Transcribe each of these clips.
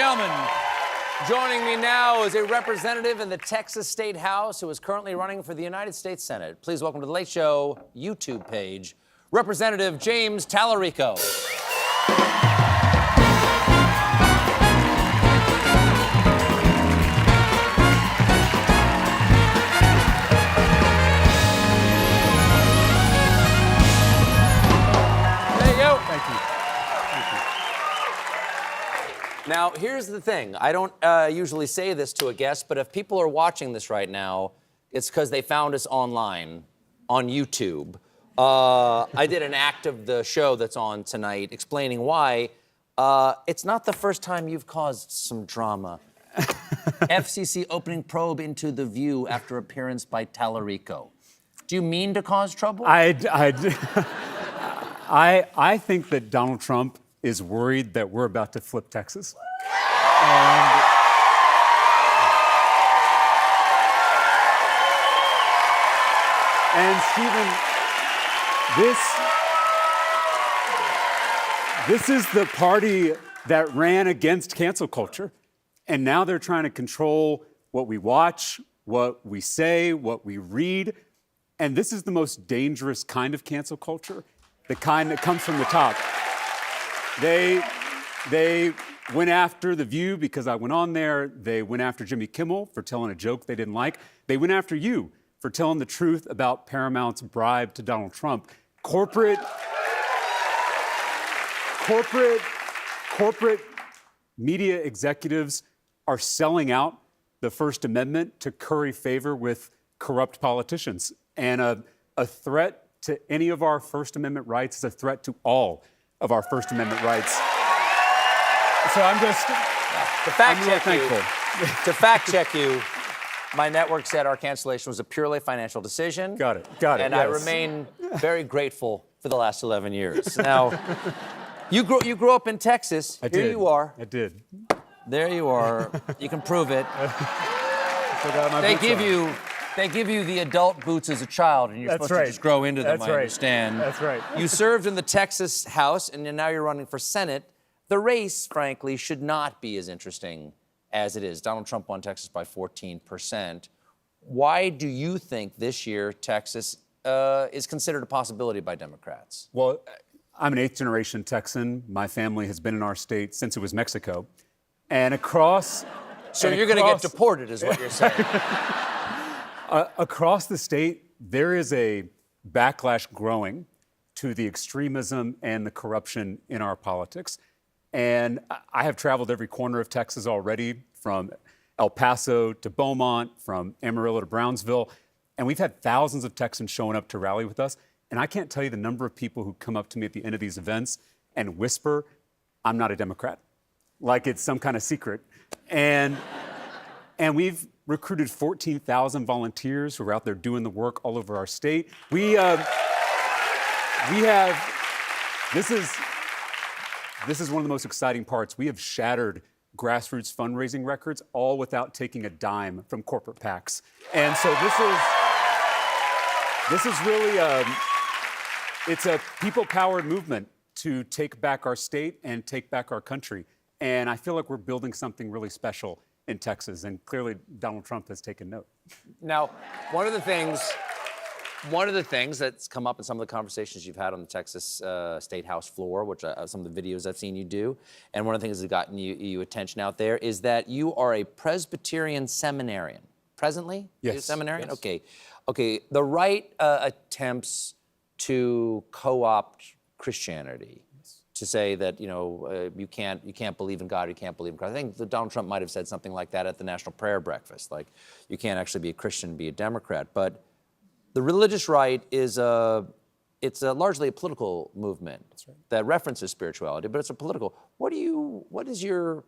gentlemen, joining me now is a representative in the Texas State House who is currently running for the United States Senate. Please welcome to The Late Show YouTube page, Representative James Talarico. Now, here's the thing. I don't usually say this to a guest, but if people are watching this right now, it's because they found us online on YouTube. I did an act of the show that's on tonight explaining why. It's not the first time you've caused some drama. FCC opening probe into The View after appearance by Talarico. Do you mean to cause trouble? I think that Donald Trump is worried that we're about to flip Texas. And Stephen, this is the party that ran against cancel culture. And now they're trying to control what we watch, what we say, what we read. And this is the most dangerous kind of cancel culture, the kind that comes from the top. They went after The View because I went on there. They went after Jimmy Kimmel for telling a joke they didn't like. They went after you for telling the truth about Paramount's bribe to Donald Trump. Corporate media executives are selling out the First Amendment to curry favor with corrupt politicians. And a threat to any of our First Amendment rights is a threat to all of our First Amendment rights. So I'm just, to fact check you, my network said our cancellation was a purely financial decision. Got it. And yes. I remain very grateful for the last 11 years. Now, you grew up in Texas. I did. Here you are. I did. There you are. You can prove it. They give you the adult boots as a child, and you're supposed to just grow into them, I understand. That's right. You served in the Texas House, and now you're running for Senate. The race, frankly, should not be as interesting as it is. Donald Trump won Texas by 14%. Why do you think this year Texas is considered a possibility by Democrats? Well, I'm an eighth-generation Texan. My family has been in our state since it was Mexico. And across... So you're going to get deported, is what you're saying. Across the state, there is a backlash growing to the extremism and the corruption in our politics. And I have traveled every corner of Texas already, from El Paso to Beaumont, from Amarillo to Brownsville. And we've had thousands of Texans showing up to rally with us. And I can't tell you the number of people who come up to me at the end of these events and whisper, "I'm not a Democrat," like it's some kind of secret. And we've recruited 14,000 volunteers who are out there doing the work all over our state. This is one of the most exciting parts. We have shattered grassroots fundraising records, all without taking a dime from corporate PACs. And so this is really it's a people-powered movement to take back our state and take back our country. And I feel like we're building something really special in Texas, and clearly Donald Trump has taken note. Now, one of the things that's come up in some of the conversations you've had on the Texas State House floor, which some of the videos I've seen you do, and one of the things that's gotten you attention out there is that you are a Presbyterian seminarian. Presently? Yes. You're a seminarian? Yes. Okay. The right attempts to co-opt Christianity, to say that, you can't believe in God, you can't believe in Christ. I think that Donald Trump might have said something like that at the National Prayer Breakfast, like you can't actually be a Christian and be a Democrat. But the religious right is largely a political movement that references spirituality, but it's a political. What is your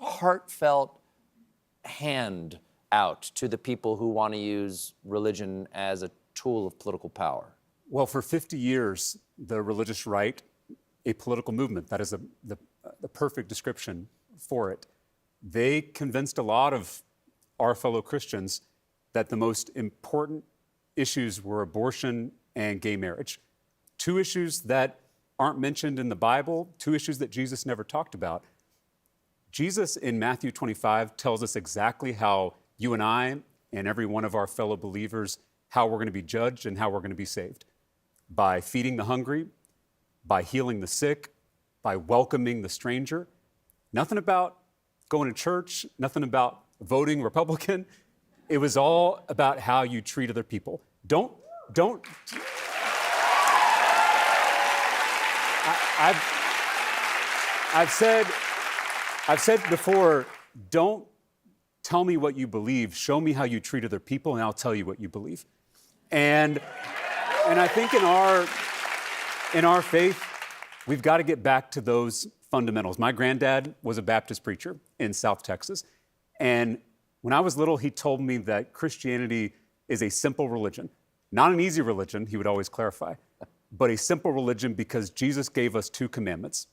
heartfelt hand out to the people who want to use religion as a tool of political power? Well, for 50 years, the religious right, a political movement, that is the perfect description for it, they convinced a lot of our fellow Christians that the most important issues were abortion and gay marriage. Two issues that aren't mentioned in the Bible, two issues that Jesus never talked about. Jesus in Matthew 25 tells us exactly how you and I and every one of our fellow believers, how we're going to be judged and how we're going to be saved. By feeding the hungry, by healing the sick, by welcoming the stranger. Nothing about going to church, nothing about voting Republican. It was all about how you treat other people. Don't. I've said before, don't tell me what you believe, show me how you treat other people, and I'll tell you what you believe. And I think in our faith, we've got to get back to those fundamentals. My granddad was a Baptist preacher in South Texas, and when I was little, he told me that Christianity is a simple religion. Not an easy religion, he would always clarify, but a simple religion because Jesus gave us 2 commandments,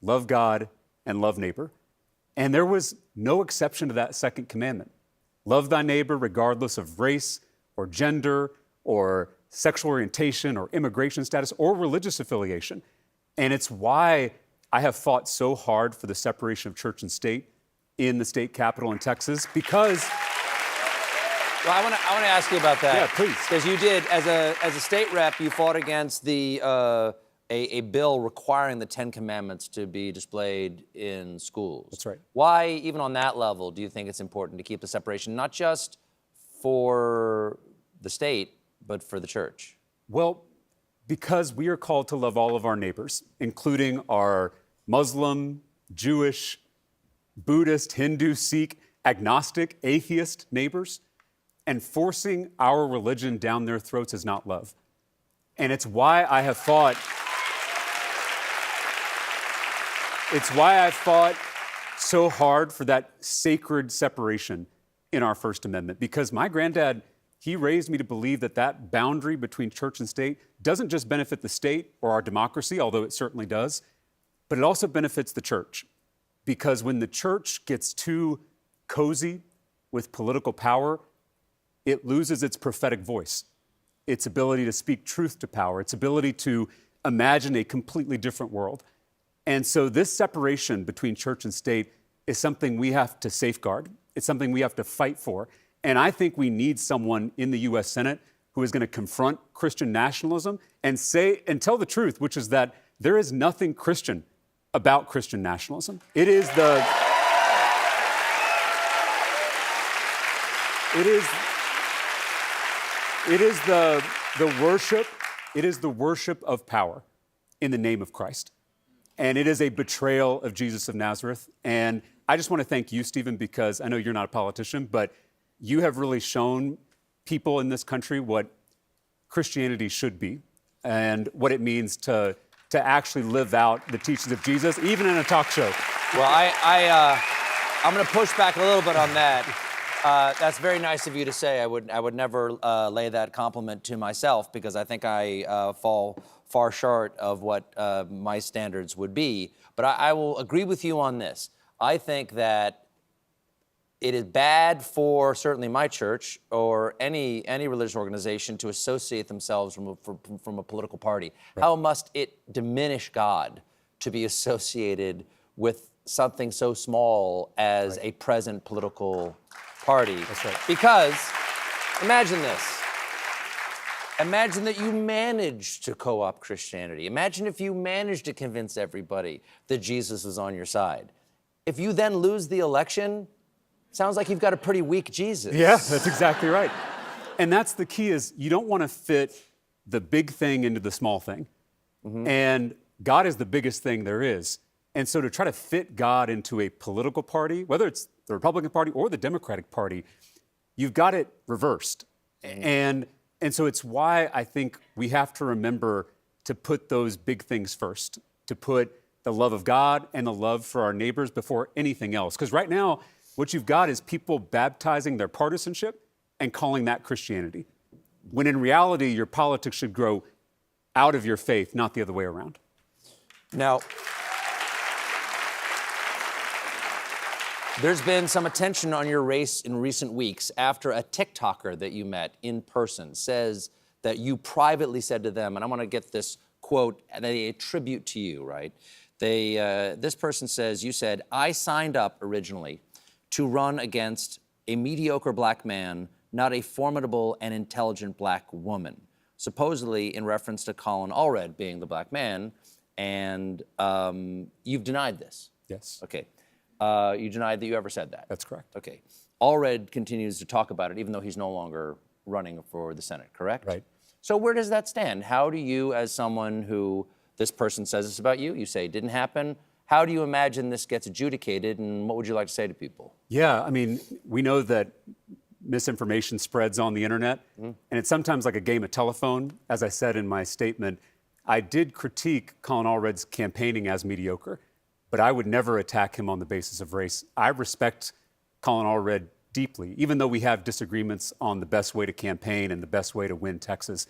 love God and love neighbor. And there was no exception to that second commandment. Love thy neighbor regardless of race or gender or sexual orientation or immigration status or religious affiliation. And it's why I have fought so hard for the separation of church and state in the state capitol in Texas, because... Well, I want to ask you about that. Yeah, please. Because you did, as a state rep, you fought against a bill requiring the 10 Commandments to be displayed in schools. That's right. Why, even on that level, do you think it's important to keep the separation, not just for the state, but for the church? Well, because we are called to love all of our neighbors, including our Muslim, Jewish, Buddhist, Hindu, Sikh, agnostic, atheist neighbors. And forcing our religion down their throats is not love. And it's why I have fought. It's why I fought so hard for that sacred separation in our First Amendment. Because my granddad, he raised me to believe that that boundary between church and state doesn't just benefit the state or our democracy, although it certainly does, but it also benefits the church. Because when the church gets too cozy with political power, it loses its prophetic voice, its ability to speak truth to power, its ability to imagine a completely different world. And so this separation between church and state is something we have to safeguard. It's something we have to fight for. And I think we need someone in the U.S. Senate who is going to confront Christian nationalism and say and tell the truth, which is that there is nothing Christian about Christian nationalism. It is the worship of power in the name of Christ. And it is a betrayal of Jesus of Nazareth. And I just want to thank you, Stephen, because I know you're not a politician, but you have really shown people in this country what Christianity should be and what it means to actually live out the teachings of Jesus, even in a talk show. Well, I'm going to push back a little bit on that. That's very nice of you to say. I would never lay that compliment to myself, because I think I fall far short of what my standards would be. But I will agree with you on this. I think that it is bad for certainly my church or any religious organization to associate themselves from a political party. Right. How must it diminish God to be associated with something so small as a present political party? That's right. Because imagine this. Imagine that you managed to co-opt Christianity. Imagine if you managed to convince everybody that Jesus was on your side. If you then lose the election, sounds like you've got a pretty weak Jesus. Yeah, that's exactly right. And that's the key, is you don't want to fit the big thing into the small thing. Mm-hmm. And God is the biggest thing there is. And so to try to fit God into a political party, whether it's the Republican Party or the Democratic Party, you've got it reversed. Mm-hmm. And so it's why I think we have to remember to put those big things first, to put the love of God and the love for our neighbors before anything else. Because right now, what you've got is people baptizing their partisanship and calling that Christianity, when in reality, your politics should grow out of your faith, not the other way around. Now, there's been some attention on your race in recent weeks after a TikToker that you met in person says that you privately said to them, and I want to get this quote, and they attribute to you, right, This person says, you said, I signed up originally to run against a mediocre black man, not a formidable and intelligent black woman. Supposedly in reference to Colin Allred being the black man, and you've denied this. Yes. Okay. You denied that you ever said that. That's correct. Okay. Allred continues to talk about it, even though he's no longer running for the Senate, correct? Right. So where does that stand? How do you, as someone who this person says this about you, you say it didn't happen, how do you imagine this gets adjudicated, and what would you like to say to people? Yeah, I mean, we know that misinformation spreads on the internet, and it's sometimes like a game of telephone. As I said in my statement, I did critique Colin Allred's campaigning as mediocre, but I would never attack him on the basis of race. I respect Colin Allred deeply, even though we have disagreements on the best way to campaign and the best way to win Texas.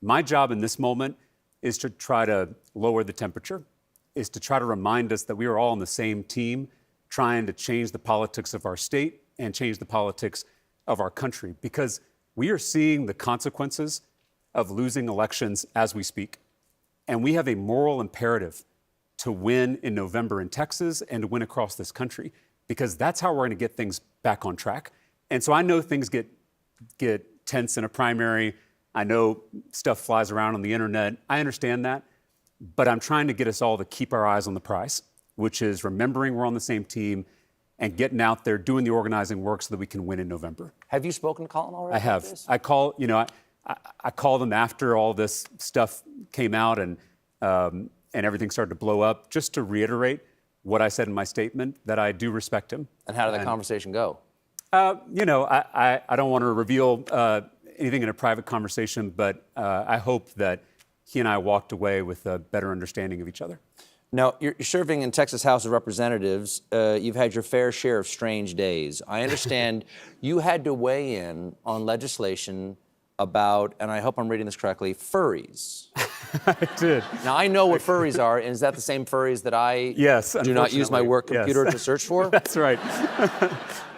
My job in this moment is to try to lower the temperature, is to try to remind us that we are all on the same team, trying to change the politics of our state and change the politics of our country, because we are seeing the consequences of losing elections as we speak. And we have a moral imperative to win in November in Texas and to win across this country, because that's how we're going to get things back on track. And so I know things get tense in a primary. I know stuff flies around on the internet. I understand that. But I'm trying to get us all to keep our eyes on the prize, which is remembering we're on the same team and getting out there, doing the organizing work so that we can win in November. Have you spoken to Colin already? I have. I call them after all this stuff came out and everything started to blow up, just to reiterate what I said in my statement, that I do respect him. And how did that conversation go? I don't want to reveal anything in a private conversation, but I hope that he and I walked away with a better understanding of each other. Now, you're serving in Texas House of Representatives. You've had your fair share of strange days. I understand you had to weigh in on legislation about, and I hope I'm reading this correctly, furries. I did. Now, I know what furries are, and is that the same furries that I do not use my work computer to search for? That's right.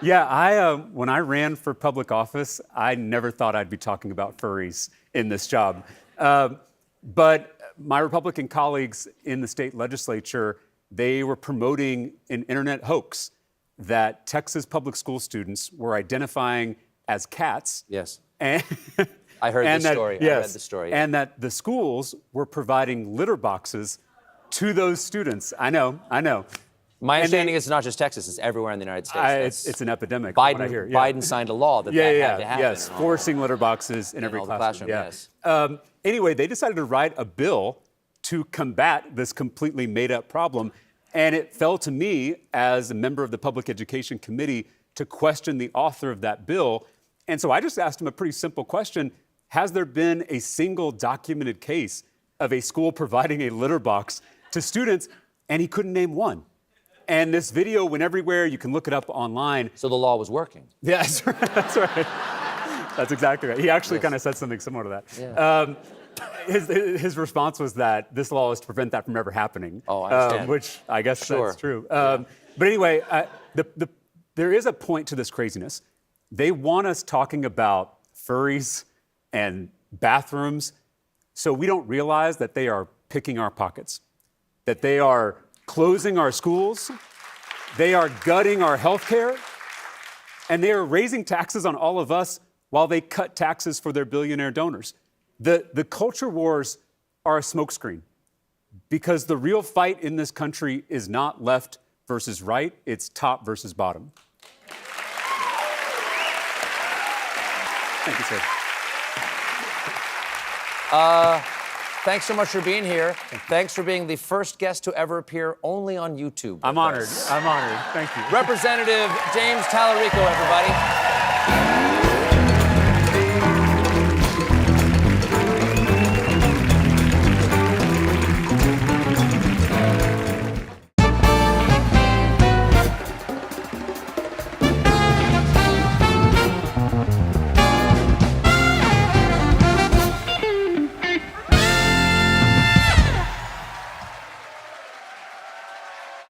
Yeah, when I ran for public office, I never thought I'd be talking about furries in this job. But my Republican colleagues in the state legislature, they were promoting an internet hoax that Texas public school students were identifying as cats. Yes. And I heard this story. Yes, I read the story. And that the schools were providing litter boxes to those students. I know. My understanding is it's not just Texas, it's everywhere in the United States. It's an epidemic. What I hear. Biden signed a law that had to happen. Yes, forcing litter boxes in every classroom. Yes. Anyway, they decided to write a bill to combat this completely made-up problem, and it fell to me as a member of the Public Education Committee to question the author of that bill. And so I just asked him a pretty simple question. Has there been a single documented case of a school providing a litter box to students? And he couldn't name one. And this video went everywhere. You can look it up online. So the law was working. Yeah, that's right. That's right. That's exactly right. He actually kind of said something similar to that. Yeah. His response was that this law is to prevent that from ever happening. Oh, I understand. Which I guess that's true. But anyway, there is a point to this craziness. They want us talking about furries and bathrooms, so we don't realize that they are picking our pockets, that they are closing our schools, they are gutting our health care, and they are raising taxes on all of us while they cut taxes for their billionaire donors. The culture wars are a smokescreen, because the real fight in this country is not left versus right, it's top versus bottom. Thank you, sir. Thanks so much for being here. Thanks for being the first guest to ever appear only on YouTube. I'm honored. I'm honored. Thank you. Representative James Talarico, everybody.